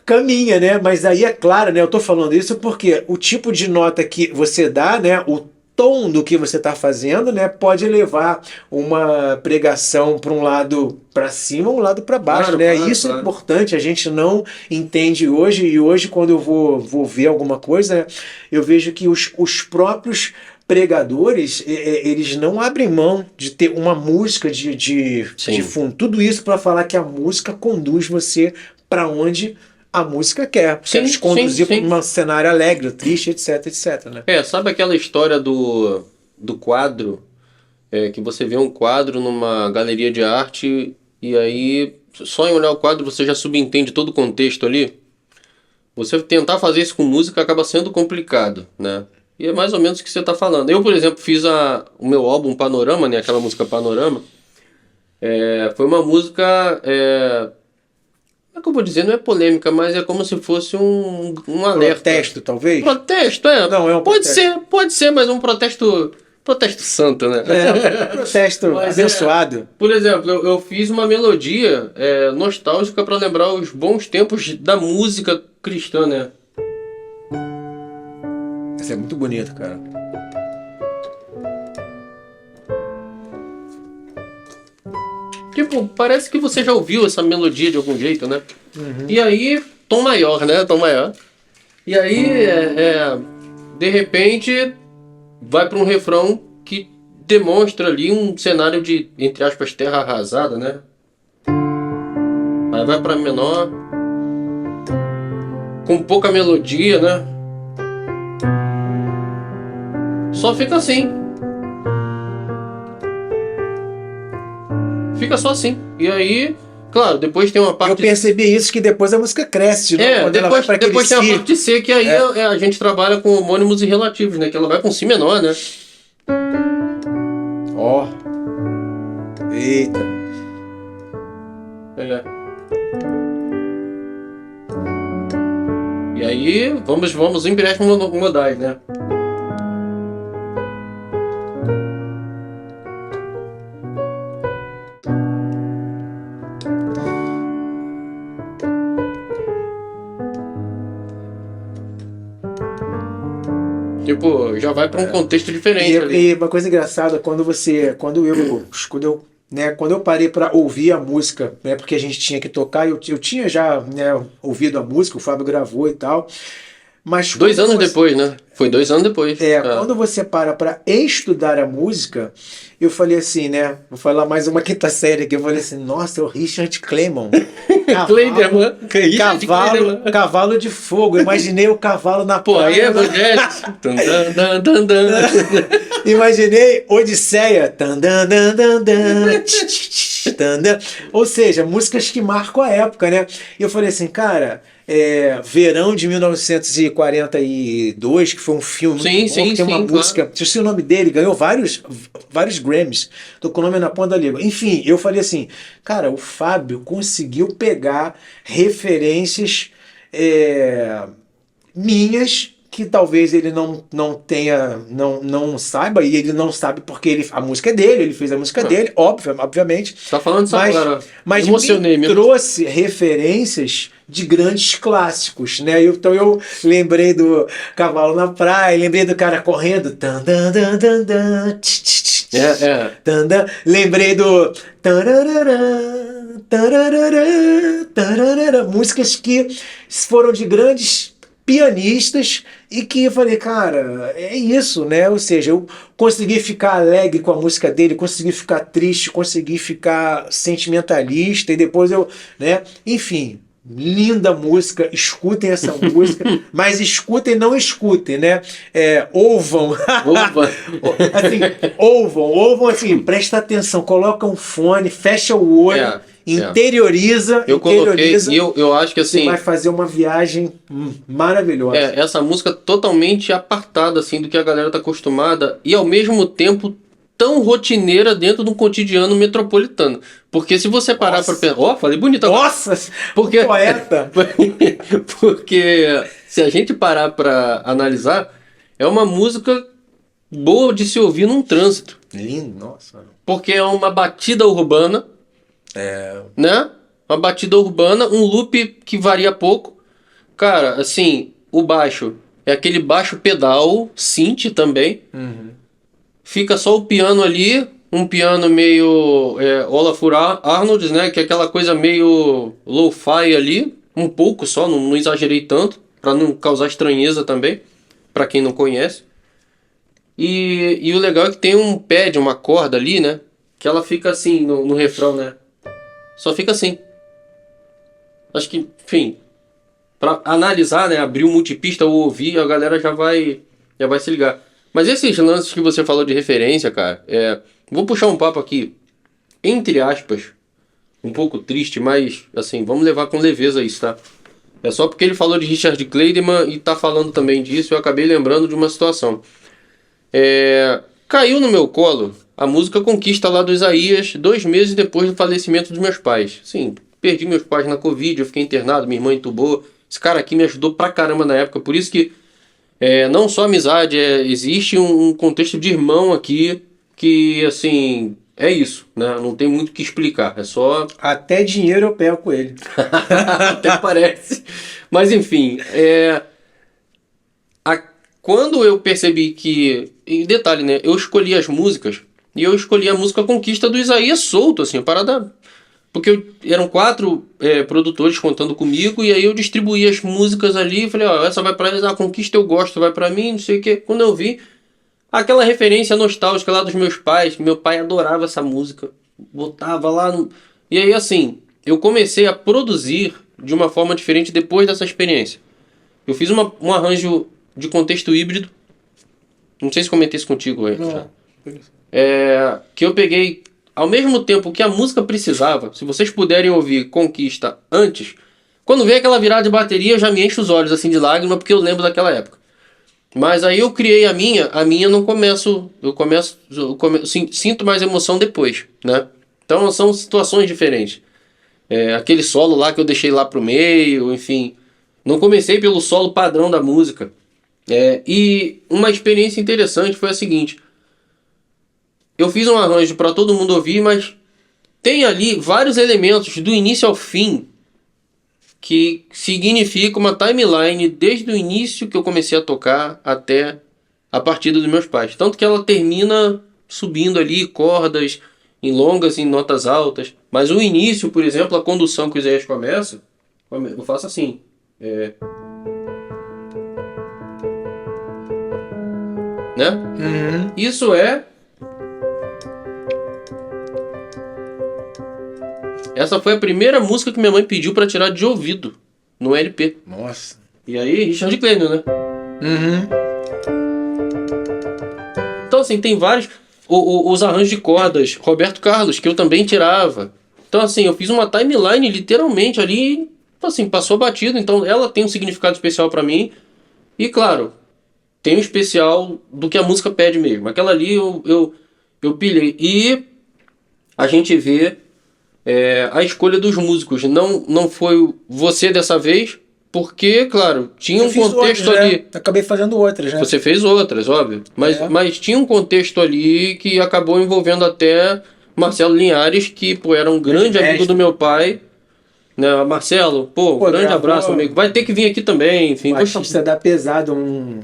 caminha, né? Mas aí é claro, né? Eu tô falando isso porque o tipo de nota que você dá, né? O tom do que você está fazendo, né, pode levar uma pregação para um lado para cima, um lado para baixo, claro, né? Claro, isso claro. É importante, a gente não entende hoje, e hoje quando eu vou ver alguma coisa, né, eu vejo que os próprios pregadores, eles não abrem mão de ter uma música de fundo, tudo isso para falar que a música conduz você para onde a música quer. Quer te conduzir para um cenário alegre, triste, etc, etc. Né? Sabe aquela história do quadro? Que você vê um quadro numa galeria de arte e aí, só em olhar o quadro, você já subentende todo o contexto ali? Você tentar fazer isso com música acaba sendo complicado, né? E é mais ou menos o que você está falando. Eu, por exemplo, fiz o meu álbum Panorama, né? Aquela música Panorama. Foi uma música... Como é que eu vou dizer? Não é polêmica, mas é como se fosse um alerta. Protesto, talvez? Protesto, Não, é um protesto. Pode ser, mas um protesto santo, né? Um protesto mas abençoado. Por exemplo, eu fiz uma melodia nostálgica para lembrar os bons tempos da música cristã, né? Isso é muito bonito, cara. Tipo, parece que você já ouviu essa melodia de algum jeito, né? Uhum. E aí, tom maior, né? Tom maior. E aí, de repente, vai para um refrão que demonstra ali um cenário de, entre aspas, terra arrasada, né? Aí vai para menor, com pouca melodia, né? Só fica assim. Fica só assim. E aí, claro, depois tem uma parte... Eu percebi isso, que depois a música cresce. Depois tem a parte C, que aí a gente trabalha com homônimos e relativos, né? Que ela vai com Si menor, né? Ó. Eita. E aí, vamos em empréstimos modais, né? Tipo, já vai para um contexto diferente ali. E uma coisa engraçada, quando eu parei para ouvir a música, né, porque a gente tinha que tocar, eu tinha já, né, ouvido a música, o Fábio gravou e tal, mas... 2 anos depois, né? Foi 2 anos depois. Quando você para estudar a música, eu falei assim, né, vou falar mais uma quinta série aqui, eu falei assim, nossa, é o Richard Clayman. Cavalo de fogo. Imaginei o cavalo na praia. Imaginei Odisseia. Ou seja, músicas que marcam a época, né? E eu falei assim, cara, Verão de 1942, que foi um filme muito bom, que tem uma música, claro. Se o nome dele ganhou vários Grammys, tô com o nome na ponta da língua. Enfim, eu falei assim, cara, o Fábio conseguiu pegar referências minhas que talvez ele não tenha, não saiba, e ele não sabe porque a música é dele, ele fez a música dele, obviamente. Tá falando disso agora. Mas emocionei me trouxe referências de grandes clássicos, né? Então eu lembrei do Cavalo na Praia, lembrei do cara correndo. Tan, dan, dan, dan, dan, tch, tch, tch, tan, dan. Lembrei do tararara, tararara, tararara, músicas que foram de grandes pianistas e que eu falei, cara, é isso, né? Ou seja, eu consegui ficar alegre com a música dele, consegui ficar triste, consegui ficar sentimentalista e depois né? Enfim, linda música, escutem essa música, mas escutem, não escutem, né? Ouvam. Ouvam, assim, presta atenção, coloca um fone, fecha o olho. Interioriza. Eu coloquei, e eu acho que assim... Você vai fazer uma viagem maravilhosa. Essa música totalmente apartada, assim, do que a galera tá acostumada, e ao mesmo tempo tão rotineira dentro de um cotidiano metropolitano. Porque se você parar para pensar... falei bonito. Nossa! Porque... poeta! Porque se a gente parar para analisar, é uma música boa de se ouvir num trânsito. Lindo, nossa. Porque é uma batida urbana, né? Uma batida urbana, um loop que varia pouco. Cara, assim, o baixo é aquele baixo pedal, synth também. Fica só o piano ali, um piano meio Olafur Arnolds, né? Que é aquela coisa meio lo-fi ali, um pouco só, não exagerei tanto, para não causar estranheza também, para quem não conhece. E o legal é que tem um pad, uma corda ali, né? Que ela fica assim no refrão, né? Só fica assim. Acho que, enfim, para analisar, né? Abrir o multipista ou ouvir, a galera já vai se ligar. Mas esses lances que você falou de referência, cara, vou puxar um papo aqui, entre aspas, um pouco triste, mas, assim, vamos levar com leveza isso, tá? É só porque ele falou de Richard Clayderman e tá falando também disso, eu acabei lembrando de uma situação. Caiu no meu colo a música Conquista lá do Isaías, 2 meses depois do falecimento dos meus pais. Sim, perdi meus pais na Covid, eu fiquei internado, minha irmã entubou. Esse cara aqui me ajudou pra caramba na época, por isso que não só amizade, existe um contexto de irmão aqui que, assim, é isso, né? Não tem muito o que explicar, é só... Até dinheiro eu pego com ele. Até parece. Mas, enfim, quando eu percebi que... E detalhe, né? Eu escolhi as músicas e eu escolhi a música Conquista do Isaías solto, assim, a parada... Porque eram 4 produtores contando comigo, e aí eu distribuí as músicas ali, e falei, essa vai pra eles, a Conquista eu gosto, vai pra mim, não sei o quê. Quando eu vi, aquela referência nostálgica lá dos meus pais, meu pai adorava essa música, botava lá... E aí, assim, eu comecei a produzir de uma forma diferente depois dessa experiência. Eu fiz um arranjo de contexto híbrido, não sei se comentei isso contigo aí. Não. Que eu peguei... Ao mesmo tempo que a música precisava, se vocês puderem ouvir Conquista antes, quando vem aquela virada de bateria, já me enche os olhos assim de lágrima, porque eu lembro daquela época. Mas aí eu criei a minha não começo, sinto mais emoção depois, né? Então são situações diferentes. Aquele solo lá que eu deixei lá pro meio, enfim. Não comecei pelo solo padrão da música. E uma experiência interessante foi a seguinte... Eu fiz um arranjo para todo mundo ouvir, mas tem ali vários elementos do início ao fim que significam uma timeline desde o início que eu comecei a tocar até a partida dos meus pais. Tanto que ela termina subindo ali cordas em longas, em notas altas. Mas o início, por exemplo, a condução que o Isaías começa, eu faço assim. Né? Isso Essa foi a primeira música que minha mãe pediu pra tirar de ouvido no LP. Nossa. E aí, Richard Clayderman, né? Então, assim, tem vários... Os arranjos de cordas, Roberto Carlos, que eu também tirava. Então, assim, eu fiz uma timeline literalmente ali, assim, passou batido. Então, ela tem um significado especial pra mim. E, claro, tem um especial do que a música pede mesmo. Aquela ali eu pilhei. E a gente vê... a escolha dos músicos não foi você dessa vez, porque, claro, tinha um contexto outras, ali. Né? Acabei fazendo outras, né? Você fez outras, óbvio. Mas tinha um contexto ali que acabou envolvendo até Marcelo Linhares, que, pô, era um grande amigo do meu pai. Né, Marcelo, pô, grande abraço, amigo. Vai ter que vir aqui também, enfim. O artista da pesada, um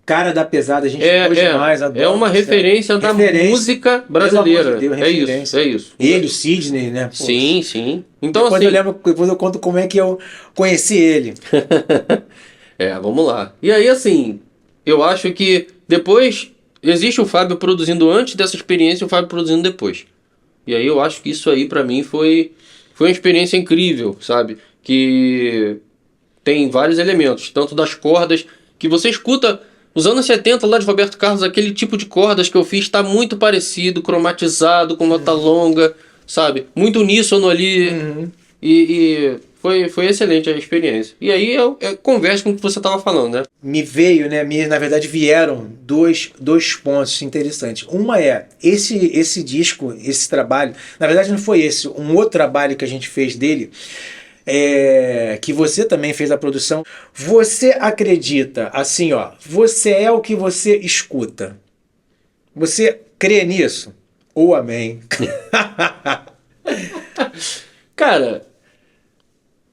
cara da pesada, a gente gosta demais, adora. É uma referência da música brasileira. Deus, é isso. Ele, o Sidney, né? Pô. Sim. Então, depois assim... depois eu conto como é que eu conheci ele. Vamos lá. E aí, assim, eu acho que depois existe o Fábio produzindo antes dessa experiência e o Fábio produzindo depois. E aí eu acho que isso aí pra mim foi uma experiência incrível, sabe? Que tem vários elementos, tanto das cordas, que você escuta os anos 70 lá de Roberto Carlos, aquele tipo de cordas que eu fiz tá muito parecido, cromatizado, com nota longa, sabe? Muito uníssono ali. E foi excelente a experiência. E aí eu converso com o que você estava falando, né? Na verdade vieram dois pontos interessantes. Uma é, esse disco, esse trabalho, na verdade não foi esse, um outro trabalho que a gente fez dele, que você também fez a produção. Você acredita, assim, ó, você é o que você escuta. Você crê nisso? Ou amém? Cara,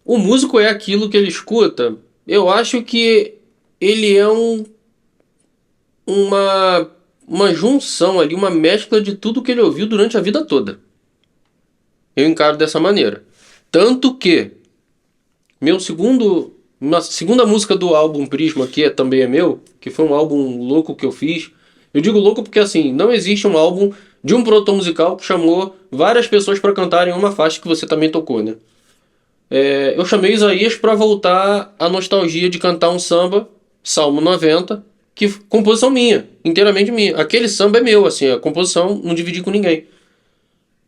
o músico é aquilo que ele escuta. Eu acho que ele é uma junção ali, uma mescla de tudo que ele ouviu durante a vida toda. Eu encaro dessa maneira. Tanto que minha segunda música do álbum Prisma, que também é meu, que foi um álbum louco que eu fiz. Eu digo louco porque, assim, não existe um álbum de um produtor musical que chamou várias pessoas para cantarem uma faixa que você também tocou, né? Eu chamei Isaías para voltar à nostalgia de cantar um samba, Salmo 90, que composição minha, inteiramente minha. Aquele samba é meu, assim, a composição não dividi com ninguém.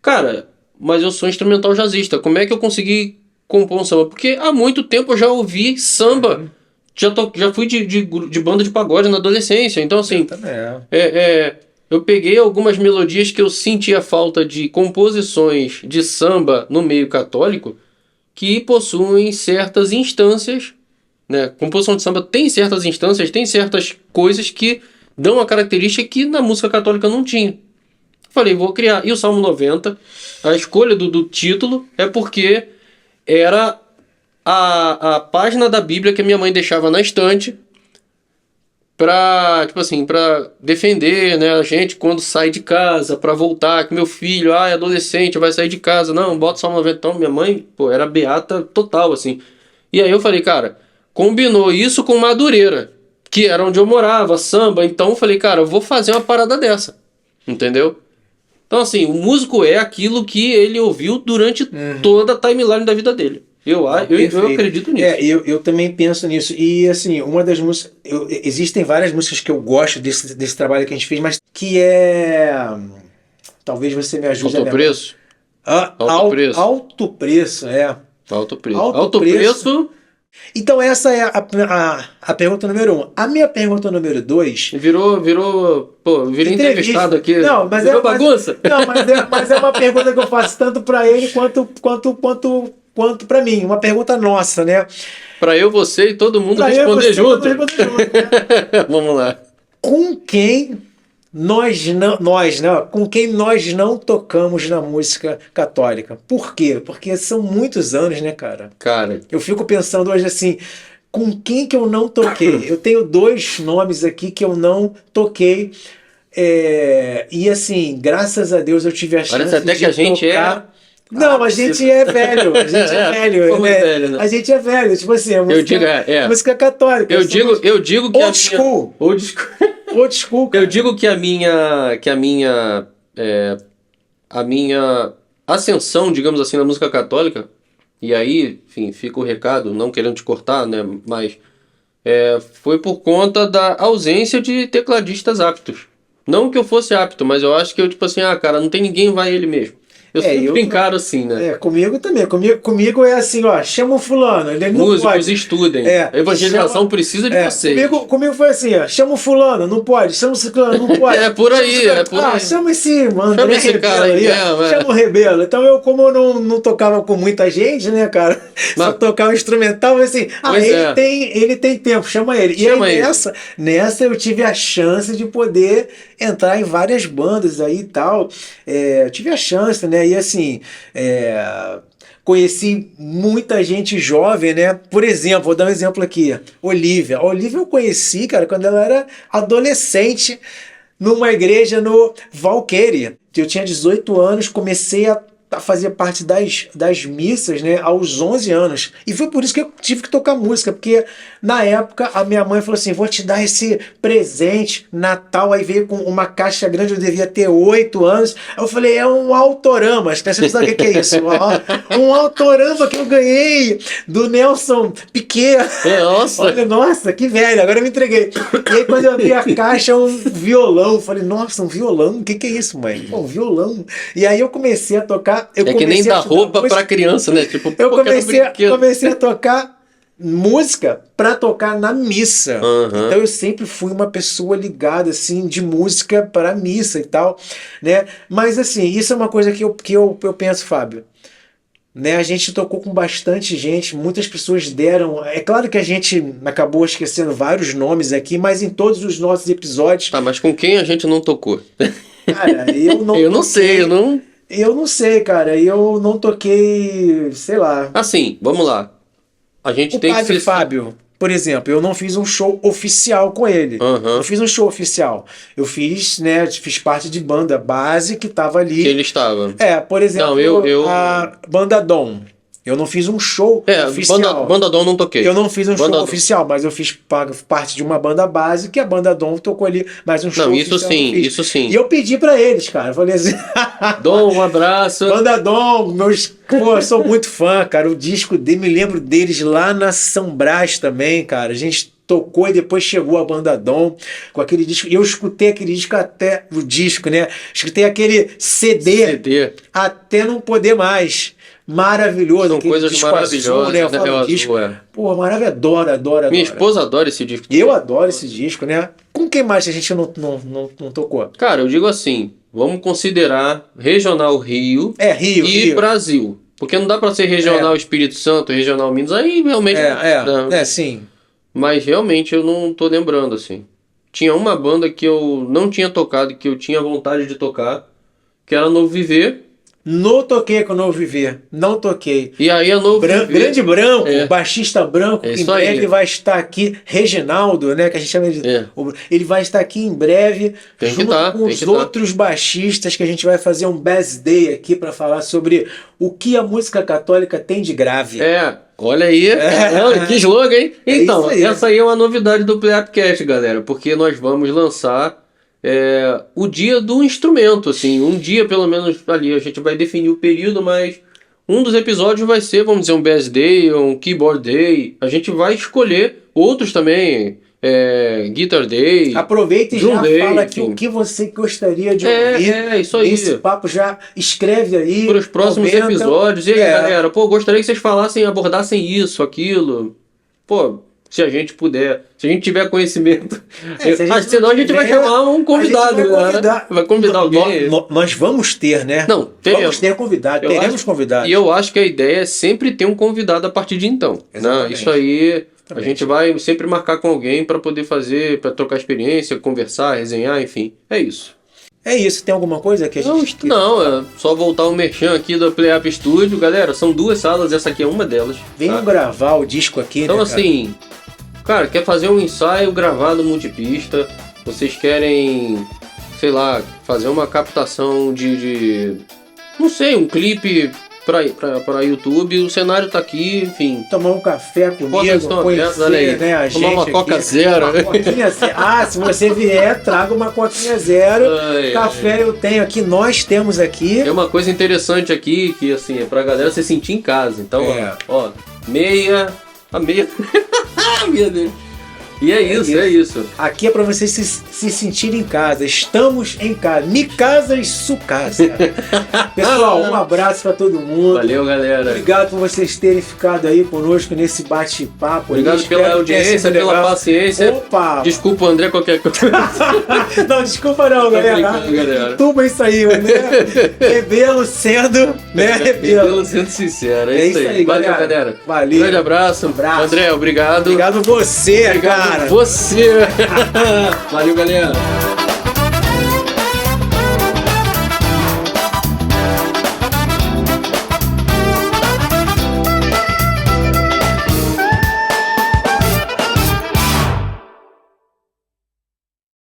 Cara, mas eu sou instrumental jazzista. Como é que eu consegui compor um samba? Porque há muito tempo eu já ouvi samba. Já fui de banda de pagode na adolescência. Então, assim, eu peguei algumas melodias que eu sentia falta de composições de samba no meio católico que possuem certas instâncias, né? Composição de samba tem certas instâncias, tem certas coisas que dão uma característica que na música católica não tinha. Falei, vou criar. E o Salmo 90, a escolha do título é porque era a página da Bíblia que a minha mãe deixava na estante pra defender, né, a gente quando sai de casa, pra voltar, que meu filho, é adolescente, vai sair de casa, não, bota só 90. Então, minha mãe, era beata total, assim. E aí eu falei, cara, combinou isso com Madureira, que era onde eu morava, samba, então eu falei, cara, eu vou fazer uma parada dessa, entendeu? Então, assim, o músico é aquilo que ele ouviu durante toda a timeline da vida dele. Eu acredito nisso. Eu também penso nisso. E, assim, uma das músicas... existem várias músicas que eu gosto desse trabalho que a gente fez, mas que talvez você me ajude Alto Preço? Alto Preço. Alto Preço, Alto Preço. Alto Preço... Então essa é a pergunta número 1. A minha pergunta número 2... Virou entrevistado aqui. Não, mas virou bagunça. Mas é uma pergunta que eu faço tanto para ele quanto para mim. Uma pergunta nossa, né? Para você e todo mundo responder junto. Vamos lá. Com quem com quem nós não tocamos na música católica? Por quê? Porque são muitos anos, né, cara? Eu fico pensando hoje assim, com quem que eu não toquei? Eu tenho 2 nomes aqui que eu não toquei. E assim, graças a Deus eu tive a chance Parece até de que a gente tocar... Não, a gente é velho. A gente é velho. Velho, né? A gente é velho. Tipo assim, música católica. Eu digo que old school. Old school. Eu digo que a minha ascensão, digamos assim, na música católica, e aí, enfim, fica o recado, não querendo te cortar, né? Mas foi por conta da ausência de tecladistas aptos. Não que eu fosse apto, mas eu acho que eu, tipo assim, cara, não tem ninguém, vai ele mesmo. Eu sempre encaro assim, né? Comigo também. Comigo é assim, ó, chama o fulano. Ele não Músicos pode. estudem. A evangelização precisa de vocês. Comigo foi assim, ó, chama o fulano, não pode. Chama o ciclano, não pode. É por aí. Chama esse mano. Chama esse cara aí. Chama o Rebelo. Então como eu não tocava com muita gente, né, cara? Só tocava instrumental, assim, ele tem tempo, chama ele. Chama e aí nessa eu tive a chance de poder entrar em várias bandas aí e tal. Eu tive a chance, né? E assim, conheci muita gente jovem, né? Por exemplo, vou dar um exemplo aqui. Olivia. A Olivia eu conheci, cara, quando ela era adolescente, numa igreja no Valqueire. Eu tinha 18 anos, comecei a fazer parte das missas, né, aos 11 anos. E foi por isso que eu tive que tocar música, porque na época a minha mãe falou assim, vou te dar esse presente, Natal, aí veio com uma caixa grande, eu devia ter 8 anos. Eu falei, é um autorama, as pessoas não sabem o que é isso. Um autorama que eu ganhei do Nelson Piquet. Nossa! Olha, nossa, que velho, agora eu me entreguei. E aí quando eu abri a caixa, um violão, eu falei, nossa, um violão? O que é isso, mãe? Um violão. E aí eu comecei a tocar. Que nem dar roupa pra criança, né? Tipo, eu comecei a tocar música pra tocar na missa. Então eu sempre fui uma pessoa ligada, assim, de música pra missa e tal, né? Mas, assim, isso é uma coisa que eu penso, Fábio. Né, a gente tocou com bastante gente, muitas pessoas deram. É claro que a gente acabou esquecendo vários nomes aqui, mas em todos os nossos episódios. Tá, mas com quem a gente não tocou? Cara, eu não sei, eu não sei, cara. Eu não toquei, sei lá. Assim, vamos lá. A gente tem que ser... Fábio, por exemplo, eu não fiz um show oficial com ele. Eu fiz um show oficial. Eu fiz, né, fiz parte de banda base que tava ali. Que ele estava. Por exemplo, a Banda Dom. Eu não fiz um show oficial. Banda Dom não toquei. Eu não fiz um show oficial, mas eu fiz parte de uma banda base que a Banda Dom tocou ali, mas um show oficial. Isso sim. E eu pedi pra eles, cara. Eu falei assim... Dom, um abraço. Banda Dom, eu sou muito fã, cara. O disco dele, me lembro deles lá na São Brás também, cara. A gente tocou e depois chegou a Banda Dom com aquele disco. E eu escutei aquele disco até... O disco, né? Escutei aquele CD. Até não poder mais. Maravilhoso. São coisas maravilhosas, né? Eu falo disco. Pô, maravilha, adoro. Minha esposa adora esse disco. Eu adoro esse disco, né? Com quem mais a gente não tocou? Cara, eu digo assim, vamos considerar regional Rio, Rio. Brasil. Porque não dá pra ser regional Espírito Santo, regional Minas, aí realmente... sim. Mas realmente eu não tô lembrando, assim. Tinha uma banda que eu não tinha tocado, que eu tinha vontade de tocar, que era Novo Viver. Não toquei com o Novo Viver. Não toquei. E aí a Novo Viver... Grande Branco, baixista branco, em breve vai estar aqui. Reginaldo, né? Que a gente chama de... Ele vai estar aqui em breve, com os outros baixistas, que a gente vai fazer um Best Day aqui para falar sobre o que a música católica tem de grave. Olha aí, que slogan, hein? Então, essa aí é uma novidade do Play Upcast, galera, porque nós vamos lançar o dia do instrumento, assim, um dia pelo menos ali, a gente vai definir o período, mas um dos episódios vai ser, vamos dizer, um Bass Day, um Keyboard Day, a gente vai escolher outros também, Guitar Day. Aproveita e já fala aqui o que você gostaria de ouvir. Isso aí. Esse papo já escreve aí. Para os próximos episódios. E aí, galera, gostaria que vocês falassem, abordassem isso, aquilo. Se a gente puder, se a gente tiver conhecimento. Senão a gente vai chamar um convidado. Vai convidar alguém. Nós vamos ter, né? Não, vamos ter convidado, teremos convidado. E eu acho que a ideia é sempre ter um convidado a partir de então. Né? Isso aí, a gente vai sempre marcar com alguém para poder fazer, para trocar experiência, conversar, resenhar, enfim. É isso. É isso, tem alguma coisa que a gente... Não, é só voltar o merchan aqui do Play Up Studio. Galera, são 2 salas, essa aqui é uma delas. Venham gravar o disco aqui, então, né, assim, cara, quer fazer um ensaio gravado multipista, vocês querem, sei lá, fazer uma captação de não sei, um clipe para YouTube, o cenário tá aqui, enfim. Tomar um café comigo, conhecer, né, a gente. Tomar uma Coca Zero. Uma coquinha zero. Se você vier, traga uma Coquinha Zero. Café eu tenho aqui, nós temos aqui. É uma coisa interessante aqui, que assim, é pra galera se sentir em casa. Então, a meia... Meu Deus. E é isso. Aqui é pra vocês se sentirem em casa. Estamos em casa. Mi casa e su casa. Pessoal, um abraço pra todo mundo. Valeu, galera. Obrigado por vocês terem ficado aí conosco nesse bate-papo. Obrigado pela audiência, pela paciência. Opa! Desculpa, André, qualquer coisa. Não, desculpa não, galera. Tuba isso aí, né? Rebelo sendo, né? Rebelo sendo sincero. É isso aí. Valeu, galera. Valeu. Grande abraço. André, obrigado. Obrigado você, cara. Você. Valeu, galera.